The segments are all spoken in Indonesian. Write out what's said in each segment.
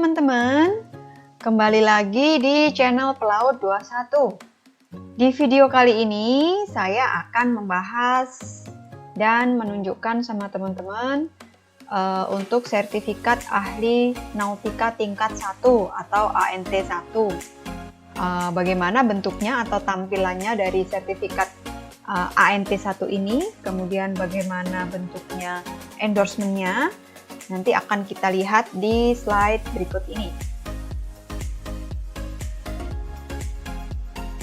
teman-teman, kembali lagi di channel Pelaut 21. Di video kali ini saya akan membahas dan menunjukkan sama teman-teman untuk sertifikat ahli nautika tingkat 1 atau ANT 1. Bagaimana bentuknya atau tampilannya dari sertifikat ANT 1 ini, kemudian bagaimana bentuknya endorsement-nya, nanti akan kita lihat di slide berikut ini.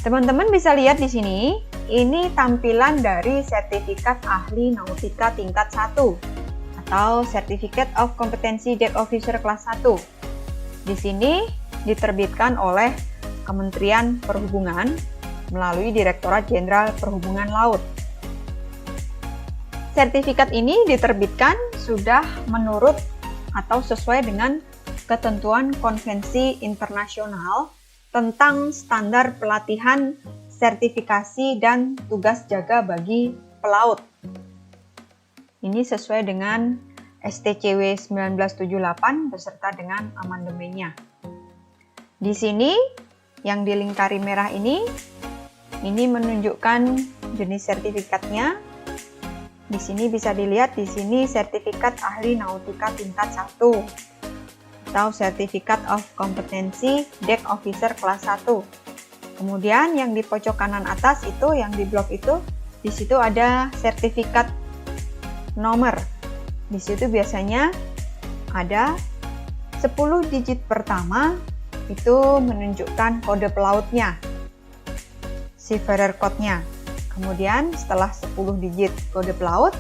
Teman-teman bisa lihat di sini, ini tampilan dari sertifikat ahli nautika tingkat 1 atau Certificate of Competency Deck Officer kelas 1. Di sini diterbitkan oleh Kementerian Perhubungan melalui Direktorat Jenderal Perhubungan Laut. Sertifikat ini diterbitkan sudah menurut atau sesuai dengan ketentuan konvensi internasional tentang standar pelatihan, sertifikasi, dan tugas jaga bagi pelaut. Ini sesuai dengan STCW 1978 beserta dengan amandemennya. Di sini yang dilingkari merah ini menunjukkan jenis sertifikatnya. Di sini bisa dilihat di sini sertifikat ahli nautika tingkat 1 atau Certificate of Competency Deck Officer kelas 1. Kemudian yang di pojok kanan atas itu, yang di blok itu, di situ ada sertifikat nomor. Di situ biasanya ada 10 digit pertama itu menunjukkan kode pelautnya, seafarer code-nya. Kemudian setelah 10 digit kode pelaut,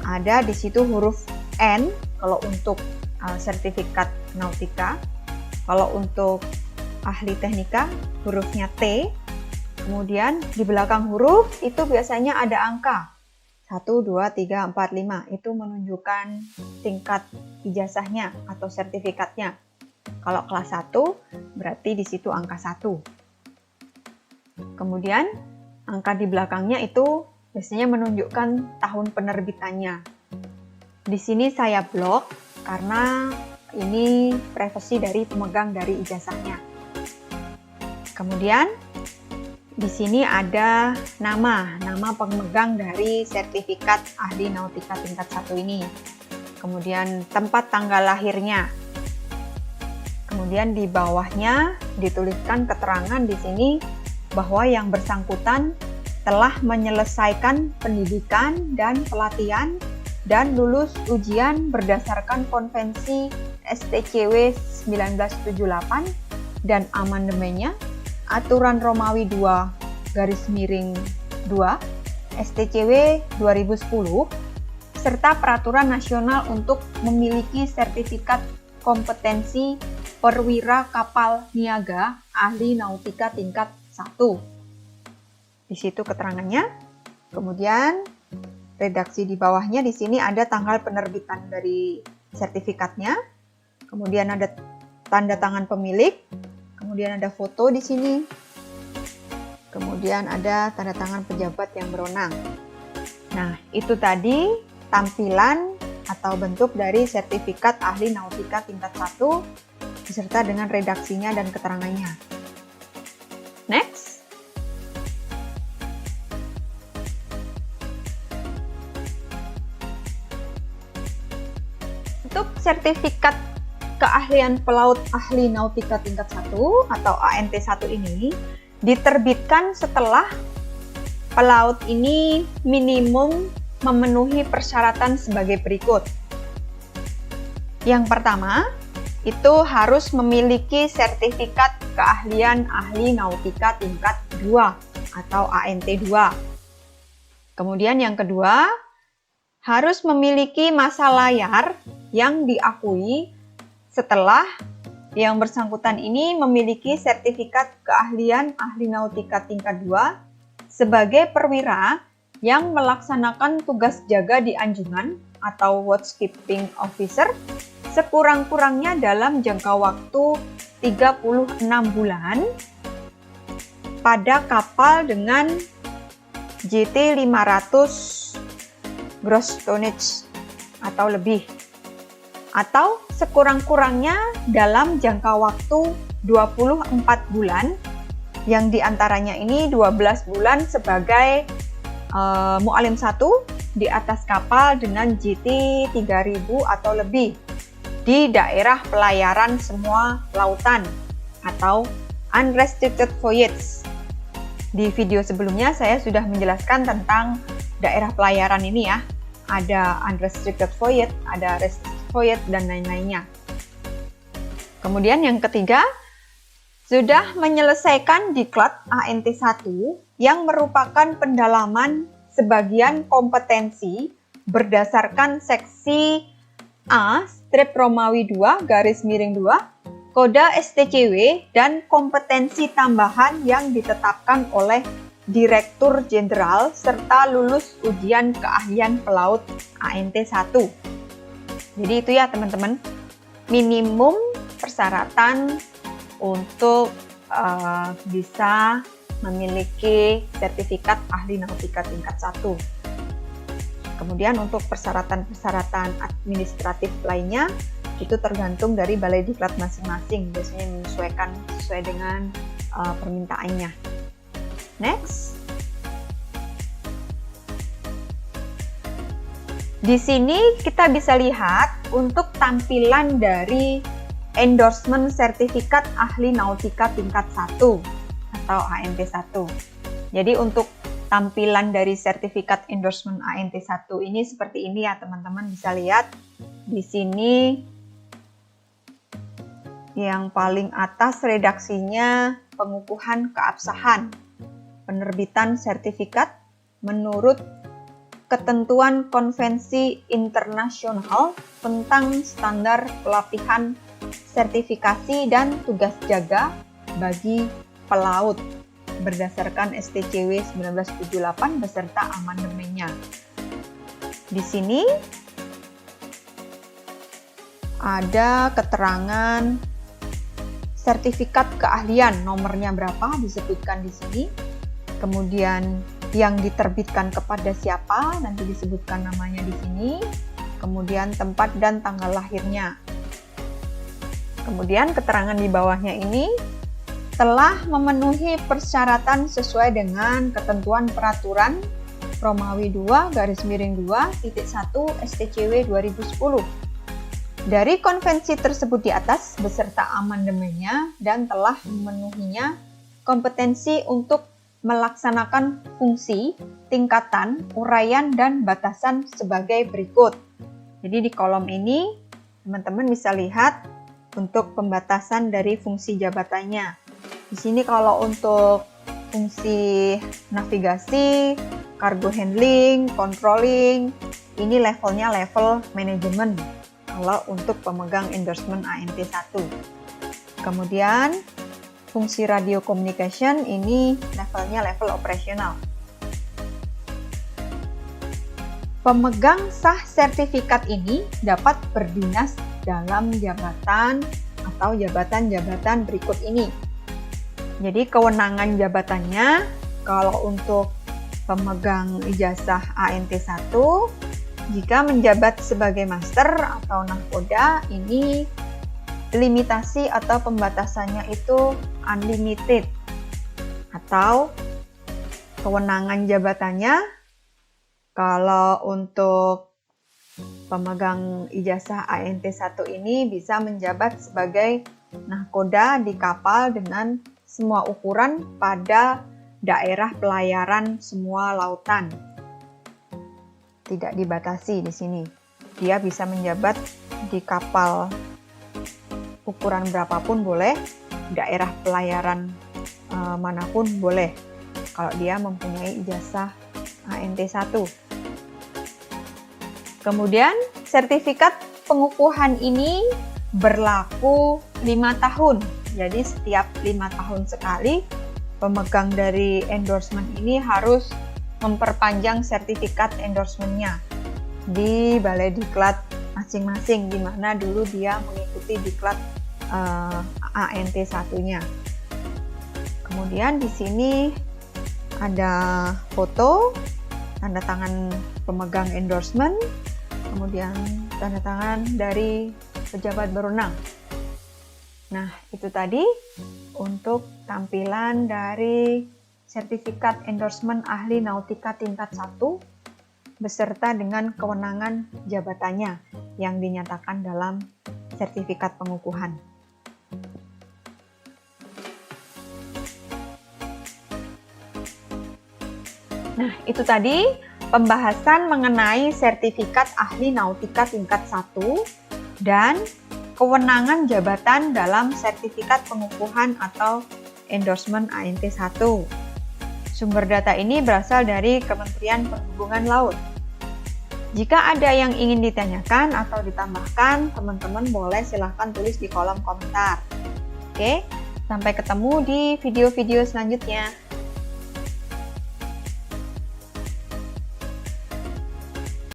ada di situ huruf N kalau untuk sertifikat nautika. Kalau untuk ahli teknika, hurufnya T. Kemudian di belakang huruf itu biasanya ada angka 1, 2, 3, 4, 5. Itu menunjukkan tingkat ijazahnya atau sertifikatnya. Kalau kelas 1 berarti di situ angka 1. Kemudian angka di belakangnya itu biasanya menunjukkan tahun penerbitannya. Di sini saya blok karena ini privasi dari pemegang dari ijazahnya. Kemudian di sini ada nama pemegang dari sertifikat ahli nautika tingkat 1 ini. Kemudian tempat tanggal lahirnya. Kemudian di bawahnya dituliskan keterangan di sini bahwa yang bersangkutan telah menyelesaikan pendidikan dan pelatihan dan lulus ujian berdasarkan konvensi STCW 1978 dan amandemennya, aturan Romawi 2/2 STCW 2010, serta peraturan nasional untuk memiliki sertifikat kompetensi perwira kapal niaga ahli nautika tingkat 1. Di situ keterangannya. Kemudian redaksi di bawahnya di sini ada tanggal penerbitan dari sertifikatnya. Kemudian ada tanda tangan pemilik. Kemudian ada foto di sini. Kemudian ada tanda tangan pejabat yang berwenang. Nah, itu tadi tampilan atau bentuk dari sertifikat ahli nautika tingkat 1 beserta dengan redaksinya dan keterangannya. Next. Untuk sertifikat keahlian pelaut ahli nautika tingkat 1 atau ANT 1 ini diterbitkan setelah pelaut ini minimum memenuhi persyaratan sebagai berikut. Yang pertama, itu harus memiliki sertifikat keahlian ahli nautika tingkat 2 atau ANT 2. Kemudian yang kedua, harus memiliki masa layar yang diakui setelah yang bersangkutan ini memiliki sertifikat keahlian ahli nautika tingkat 2 sebagai perwira yang melaksanakan tugas jaga di anjungan atau watchkeeping officer sekurang-kurangnya dalam jangka waktu 36 bulan pada kapal dengan JT 500 gross tonnage atau lebih, atau sekurang-kurangnya dalam jangka waktu 24 bulan, yang diantaranya ini 12 bulan sebagai Mu'alim 1 di atas kapal dengan GT 3000 atau lebih di daerah pelayaran semua lautan atau unrestricted voyage. Di video sebelumnya saya sudah menjelaskan tentang daerah pelayaran ini ya. Ada unrestricted voyage, ada restricted voyage, dan lain-lainnya. Kemudian yang ketiga, sudah menyelesaikan diklat ANT1 yang merupakan pendalaman sebagian kompetensi berdasarkan seksi A strip Romawi 2 garis miring 2 kode STCW dan kompetensi tambahan yang ditetapkan oleh Direktur Jenderal serta lulus ujian keahlian pelaut ANT1. Jadi itu ya teman-teman, minimum persyaratan untuk bisa memiliki sertifikat ahli nautika tingkat 1. Kemudian untuk persyaratan-persyaratan administratif lainnya itu tergantung dari balai diklat masing-masing, biasanya menyesuaikan sesuai dengan permintaannya. Next. Di sini kita bisa lihat untuk tampilan dari endorsement sertifikat ahli nautika tingkat 1 atau ANT1. Jadi untuk tampilan dari sertifikat endorsement ANT1 ini seperti ini ya teman-teman, bisa lihat di sini yang paling atas redaksinya pengukuhan keabsahan penerbitan sertifikat menurut ketentuan konvensi internasional tentang standar pelatihan sertifikasi dan tugas jaga bagi pelaut berdasarkan STCW 1978 beserta amandemennya. Di sini ada keterangan sertifikat keahlian, nomornya berapa disebutkan di sini. Kemudian yang diterbitkan kepada siapa nanti disebutkan namanya di sini. Kemudian tempat dan tanggal lahirnya. Kemudian keterangan di bawahnya ini telah memenuhi persyaratan sesuai dengan ketentuan peraturan Romawi 2 garis miring 2.1 STCW 2010 dari konvensi tersebut di atas beserta amandemennya dan telah memenuhinya kompetensi untuk melaksanakan fungsi, tingkatan, uraian, dan batasan sebagai berikut. Jadi di kolom ini teman-teman bisa lihat untuk pembatasan dari fungsi jabatannya. Di sini kalau untuk fungsi navigasi, cargo handling, controlling, ini levelnya level manajemen kalau untuk pemegang endorsement ANT1. Kemudian fungsi radio communication ini levelnya level operasional. Pemegang sah sertifikat ini dapat berdinas dalam jabatan atau jabatan-jabatan berikut ini. Jadi kewenangan jabatannya kalau untuk pemegang ijazah ANT1 jika menjabat sebagai master atau nahkoda ini limitasi atau pembatasannya itu unlimited, atau kewenangan jabatannya kalau untuk pemegang ijazah ANT1 ini bisa menjabat sebagai nahkoda di kapal dengan semua ukuran pada daerah pelayaran semua lautan. Tidak dibatasi di sini. Dia bisa menjabat di kapal ukuran berapapun boleh, daerah pelayaran manapun boleh kalau dia mempunyai ijazah ANT1. Kemudian sertifikat pengukuhan ini berlaku 5 tahun. Jadi setiap 5 tahun sekali pemegang dari endorsement ini harus memperpanjang sertifikat endorsementnya di balai diklat masing-masing, di mana dulu dia mengikuti diklat ANT1-nya. Kemudian di sini ada foto, tanda tangan pemegang endorsement, kemudian tanda tangan dari pejabat berwenang. Nah, itu tadi untuk tampilan dari sertifikat endorsement ahli nautika tingkat 1 beserta dengan kewenangan jabatannya yang dinyatakan dalam sertifikat pengukuhan. Nah, itu tadi pembahasan mengenai sertifikat ahli nautika tingkat 1 dan kewenangan jabatan dalam sertifikat pengukuhan atau endorsement ANT 1. Sumber data ini berasal dari Kementerian Perhubungan Laut. Jika ada yang ingin ditanyakan atau ditambahkan, teman-teman boleh silahkan tulis di kolom komentar. Oke, sampai ketemu di video-video selanjutnya.